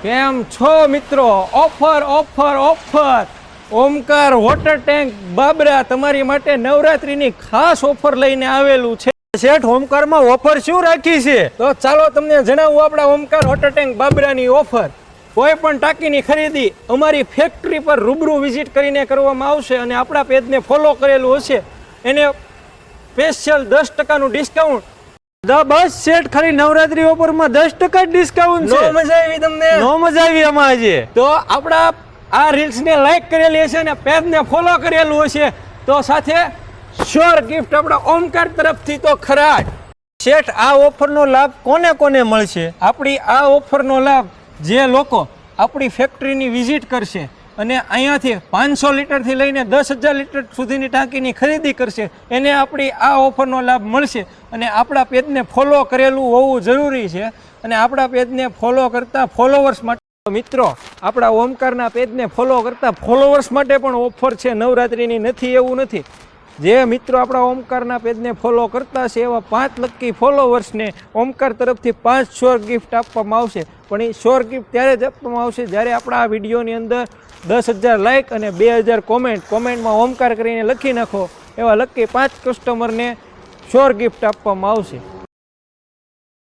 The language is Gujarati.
કેમ છો મિત્રો? Offer Omkar water tank Babra તમારી માટે નવરાત્રીની ખાસ ઓફર લઈને આવેલું છે. શેઠ, ઓમકારમાં ઓફર શું રાખી છે? તો ચાલો તમને જણાવું આપણા ઓમકાર વોટર ટેન્ક બાબરાની ઓફર. કોઈ પણ ટાંકીની ખરીદી અમારી ફેક્ટરી પર રૂબરૂ વિઝિટ કરીને કરવામાં આવશે અને આપણા પેજને ફોલો કરેલું હશે એને સ્પેશિયલ 10% ડિસ્કાઉન્ટ. બસ શેઠ, ખાલી નવરાત્રી ઓફરમાં 10% ડિસ્કાઉન્ટ છે. નો મજા આવી તમને? નો મજા આવી આમાં આજે. તો આપણા આ રીલ્સને લાઈક કરેલી હશે અને પેજને ફોલો કરેલું હશે તો સાથે શ્યોર ગિફ્ટ આપણા ઓમકાર તરફથી તો ખરા જ. શેઠ, આ ઓફરનો લાભ કોને કોને મળશે? આપણી આ ઓફરનો લાભ જે લોકો આપણી ફેક્ટરીની વિઝિટ કરશે અને અહીંયાથી 500 લીટરથી લઈને 10,000 લીટર સુધીની ટાંકીની ખરીદી કરશે એને આપણી આ ઓફરનો લાભ મળશે. અને આપણા પેજને ફોલો કરેલું હોવું જરૂરી છે અને આપણા પેજને ફોલો કરતા ફોલોવર્સ માટે મિત્રો આપણા ઓમકારના પેજને ફોલો કરતા ફોલોવર્સ માટે પણ ઓફર છે નવરાત્રિની. નથી એવું નથી. જે મિત્રો આપણા ઓમકારના પેજને ફોલો કરતા છે એવા 5 લકી ફોલોવર્સને ઓમકાર તરફથી 5 શ્યોર ગિફ્ટ આપવામાં આવશે. પણ એ શ્યોર ગિફ્ટ ત્યારે જ આપવામાં આવશે જ્યારે આપણા આ વિડીયોની અંદર 10,000 લાઇક અને 2,000 કોમેન્ટમાં ઓમકાર કરીને લખી નાખો. એવા લકી 5 કસ્ટમરને શ્યોર ગિફ્ટ આપવામાં આવશે.